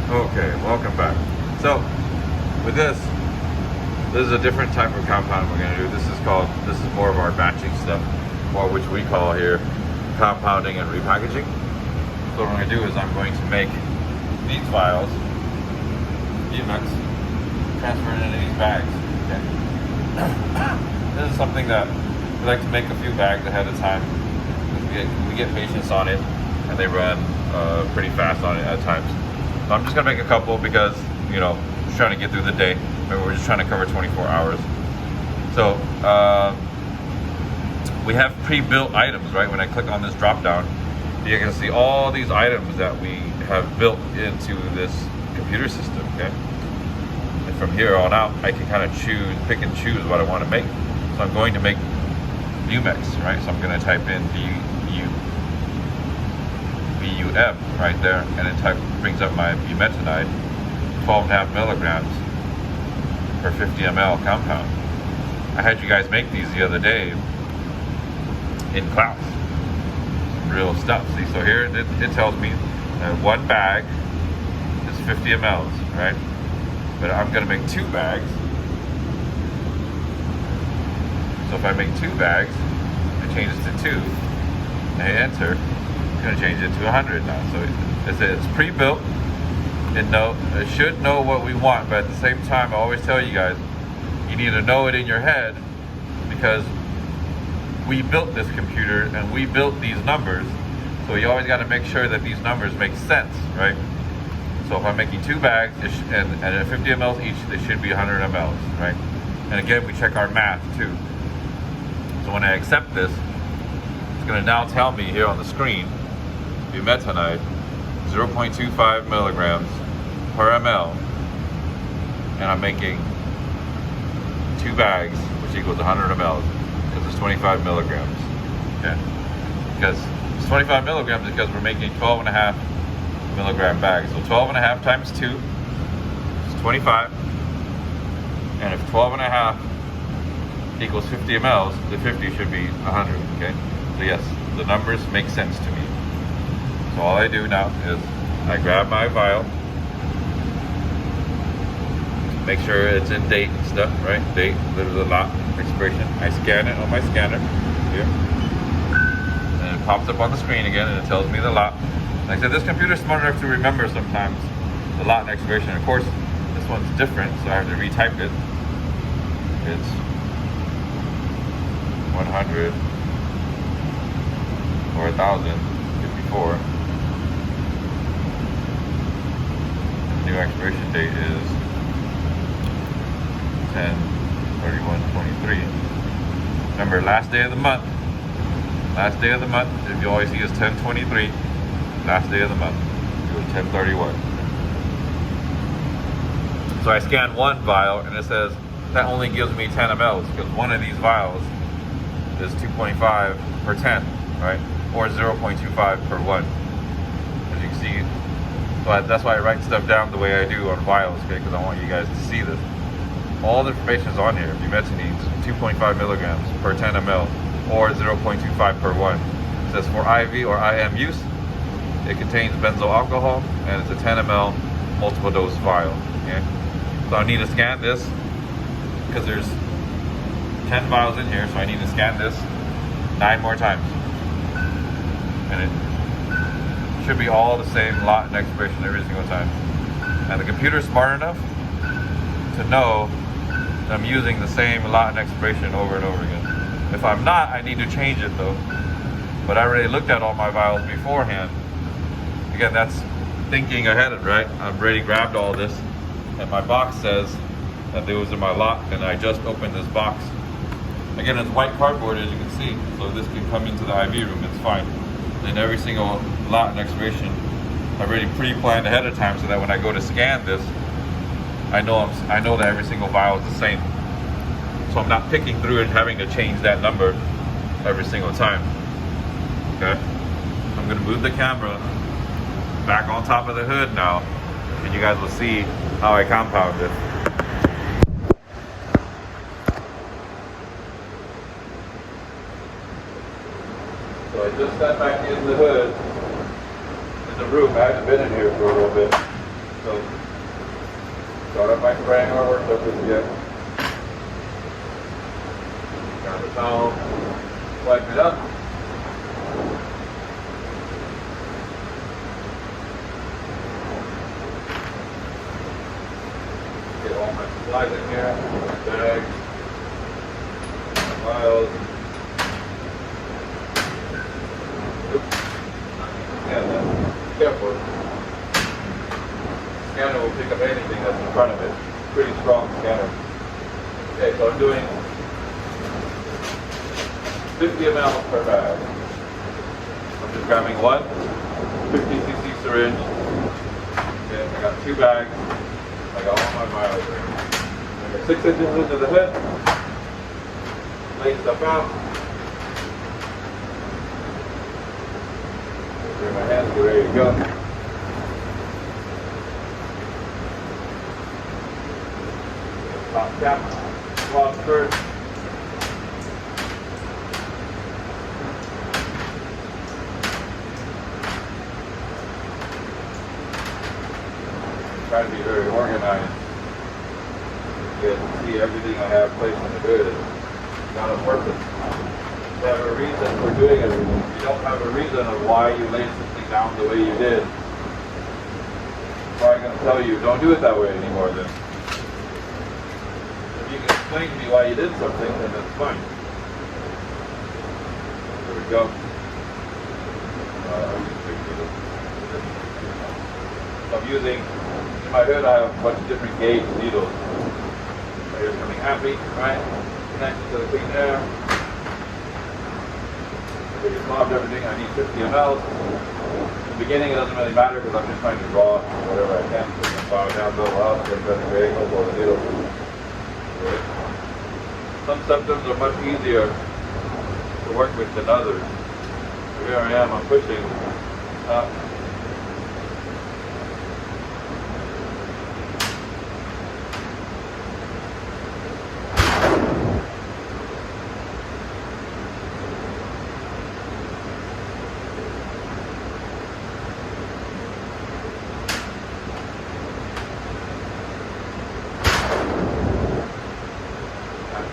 Okay, welcome back. So, with this is a different type of compound we're going to do. This is more of our batching stuff, or which we call here compounding and repackaging. So what I'm going to do is I'm going to make these vials, VMX, transfer it into these bags. Okay. This is something that we like to make a few bags ahead of time. We get patients on it, and they run pretty fast on it at times. So I'm just gonna make a couple because, you know, just trying to get through the day. Maybe we're just trying to cover 24 hours. So we have pre-built items, right? When I click on this drop down, you can see all these items that we have built into this computer system, okay? And from here on out, I can kind of pick and choose what I want to make. So I'm going to make VMX, right? So I'm going to type in VUM right there, and it brings up my bumetanide, 12.5 milligrams per 50 ml compound. I had you guys make these the other day in class. Some real stuff. See, so here it tells me that one bag is 50 mLs, right? But I'm going to make 2 bags. So if I make 2 bags, it changes to 2. And I hit enter. It's going to change it to 100 now. So it's pre-built. It should know what we want, but at the same time, I always tell you guys, you need to know it in your head, because we built this computer and we built these numbers. So you always got to make sure that these numbers make sense, right? So if I'm making 2 bags and at 50 mLs each, they should be 100 mLs, right? And again, we check our math too. So when I accept this, it's going to now tell me here on the screen, bumetanide, 0.25 milligrams per ml, and I'm making 2 bags, which equals 100 mLs, because it's 25 milligrams. Okay, because it's 25 milligrams because we're making 12.5 milligram bags. So 12.5 times 2 is 25, and if 12.5 equals 50 mLs, the 50 should be 100. Okay, so yes, the numbers make sense to me. So all I do now is I grab my vial, make sure it's in date and stuff, right? Date, there's a lot, expiration. I scan it on my scanner here, and it pops up on the screen again, and it tells me the lot. Like I said, this computer's smart enough to remember sometimes the lot and expiration. Of course, this one's different, so I have to retype it. It's 100 or 1,054. New expiration date is 10/31/23. Remember, last day of the month. Last day of the month, if you always see is 10/23. Last day of the month, it was 10/31. So I scan one vial, and it says that only gives me 10 mLs, because one of these vials is 2.5 per 10, right? Or 0.25 per 1. As you can see, so that's why I write stuff down the way I do on vials, okay? Because I want you guys to see this. All the information is on here. Bumetanide, 2.5 milligrams per 10 ml, or 0.25 per 1. It says for IV or IM use, it contains benzyl alcohol, and it's a 10 ml multiple dose vial. Okay? So I need to scan this because there's 10 vials in here, so I need to scan this 9 more times. And it should be all the same lot and expiration every single time. And the computer's smart enough to know that I'm using the same lot and expiration over and over again. If I'm not, I need to change it though. But I already looked at all my vials beforehand. Again, that's thinking ahead of, right? I've already grabbed all this, and my box says that those are my lot, and I just opened this box. Again, it's white cardboard, as you can see, so this can come into the IV room, it's fine. Then every single lot and expiration I've already pre-planned ahead of time, so that when I go to scan this, I know that every single vial is the same. So I'm not picking through and having to change that number every single time. Okay? I'm gonna move the camera back on top of the hood now, and you guys will see how I compound it. So I just stepped back in the hood, in the room. I haven't been in here for a little bit. So So start up by spraying our work surface again. Grab a towel, wipe it up. Get all my supplies in here, my bags, my vials. Oops. Yeah, careful. Scanner will pick up anything that's in front of it. Pretty strong scanner. Okay, so I'm doing 50 ml per bag. I'm just grabbing one 50cc syringe. Okay, I got 2 bags. I got all my vials in. I got 6 inches into the head. Lay stuff out. Bring my hands, get ready to go. Top cap, swab first. Try to be very organized. You can see everything I have placed in the hood is got a purpose. You have a reason for doing everything. You don't have a reason of why you laid something down the way you did. I'm probably going to tell you, don't do it that way anymore then. If you can explain to me why you did something, then that's fine. There we go. I'm using, in my hood I have a bunch of different gauge needles. Right here's coming happy, right? Connected to the clean air. I swabbed everything, I need 50 ml. In the beginning it doesn't really matter because I'm just trying to draw whatever I can. So I can swab down, build up, get better angle for the needle. Right. Some symptoms are much easier to work with than others. So here I am, I'm pushing up.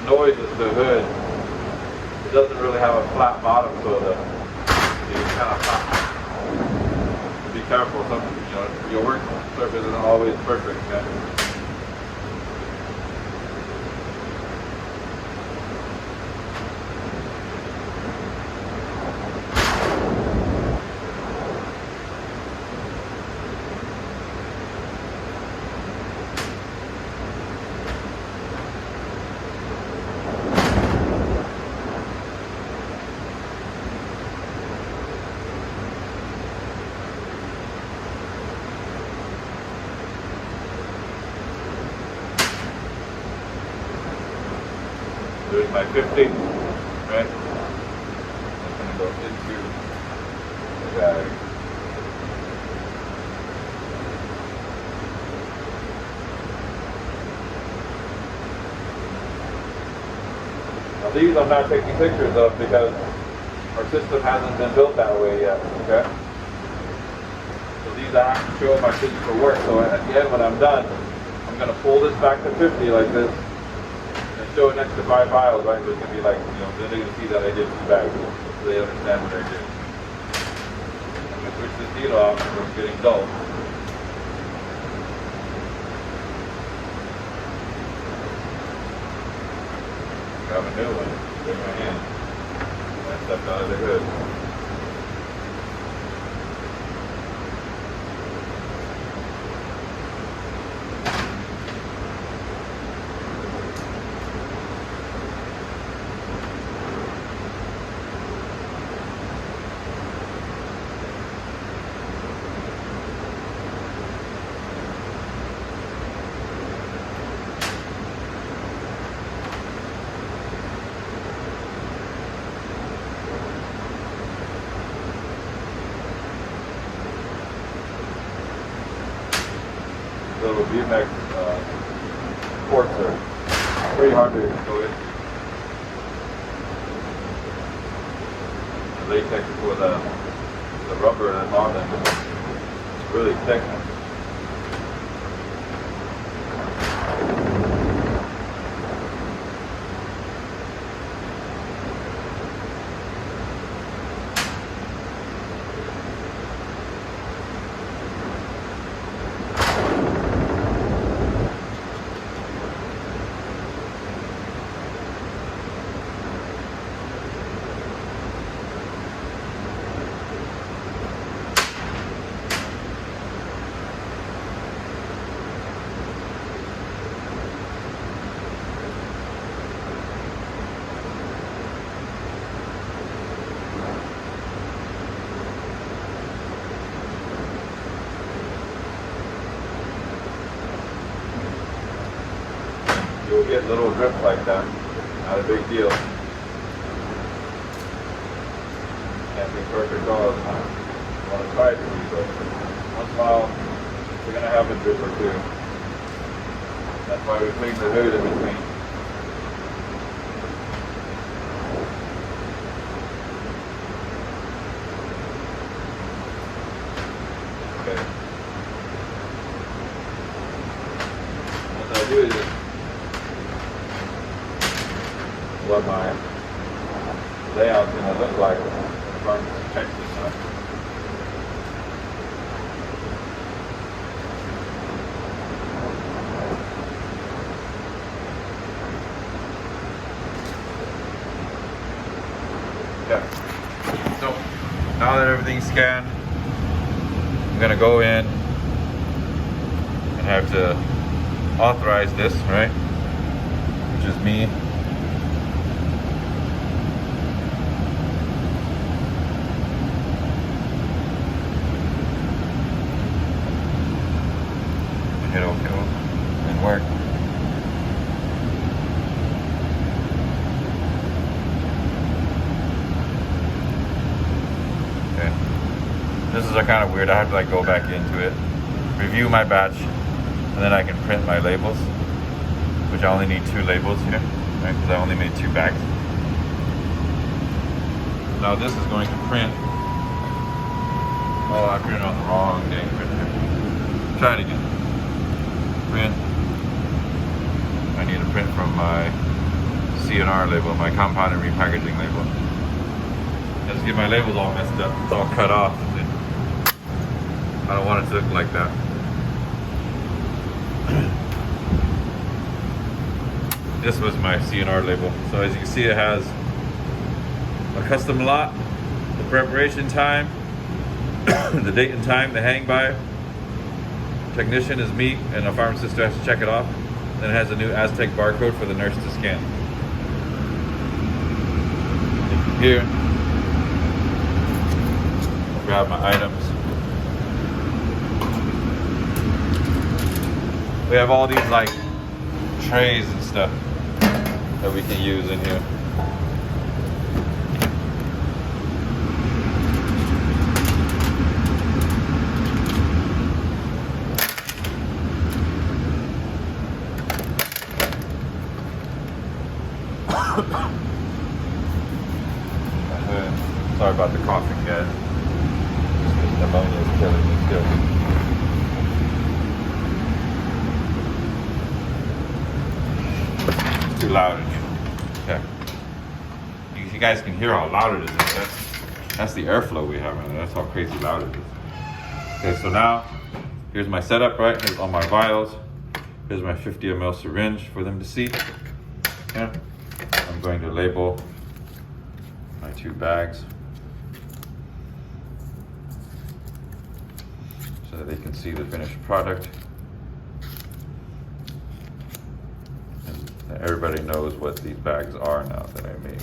Noise is the hood. It doesn't really have a flat bottom, so it's kind of flat. Be careful. Your work surface isn't always perfect. Okay? Doing my 50, right? I'm going to go into the bag. Now these I'm not taking pictures of because our system hasn't been built that way yet, okay? So these I have to show my physical work. So at the end when I'm done, I'm going to pull this back to 50 like this. Show it next to 5 vials, right? So it's going to be like, then they're going to see that I did 2 bags. So they understand what I did. I'm going to switch this needle off because it's getting dull. Grab a new one, bring my hand. I stepped out of the hood. Little VMX ports are pretty hard to go into. The latex for the rubber that's on them is really thick. you'll get little drips like that. Not a big deal. Can't be perfect all the time. You want to try to be, but once in a while, you're going to have a drip or two. That's why we clean the hood in between. Okay. What I do is just what my layout's going to look like from Texas. Yeah. So now that everything's scanned, I'm gonna go in and have to authorize this, right? Which is me. Hit OK and work. This is kind of weird. I have to like go back into it, review my batch, and then I can print my labels, which I only need 2 labels here, right? Because I only made 2 bags. Now this is going to print. Oh, I printed on the wrong dang printer. Try it again. Print. I need a print from my CNR label, my compounded repackaging label. I just get my labels all messed up. It's all cut off. I don't want it to look like that. This was my CNR label. So as you can see, it has a custom lot, the preparation time, the date and time, the hang by. Technician is me, and a pharmacist has to check it off. Then it has a new Aztec barcode for the nurse to scan. Here, I'll grab my items. We have all these like trays and stuff that we can use in here. Sorry about the coughing, guys. Pneumonia is killing me still. Too loud in here. Okay. You guys can hear how loud it is. That's the airflow we have in there. That's how crazy loud it is. Okay, so now here's my setup, right? Here's all my vials. Here's my 50 ml syringe for them to see. Yeah. I'm going to label my 2 bags so that they can see the finished product. Everybody knows what these bags are now that I made.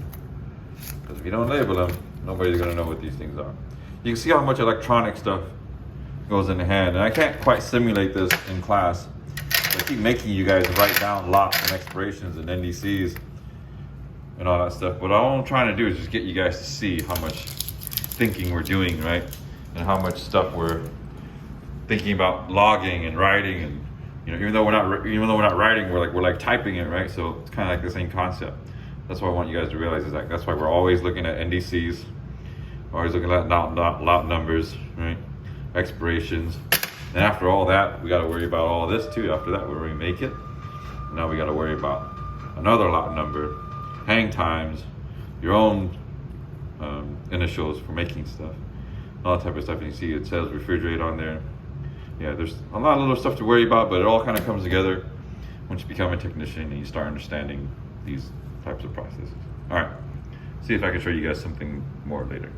Because if you don't label them, nobody's gonna know what these things are. You can see how much electronic stuff goes in the hand. And I can't quite simulate this in class. I keep making you guys write down lots and expirations and NDCs and all that stuff. But all I'm trying to do is just get you guys to see how much thinking we're doing, right? And how much stuff we're thinking about logging and writing, and even though we're not writing, we're like typing it, right? So it's kind of like the same concept. That's what I want you guys to realize is that's why we're always looking at NDCs, always looking at lot numbers, right? Expirations. And after all that, we got to worry about all this too. After that, when we make it, now we got to worry about another lot number, hang times, your own initials for making stuff, all that type of stuff. And you see it says refrigerate on there. Yeah, there's a lot of little stuff to worry about, but it all kind of comes together once you become a technician and you start understanding these types of processes. All right, see if I can show you guys something more later.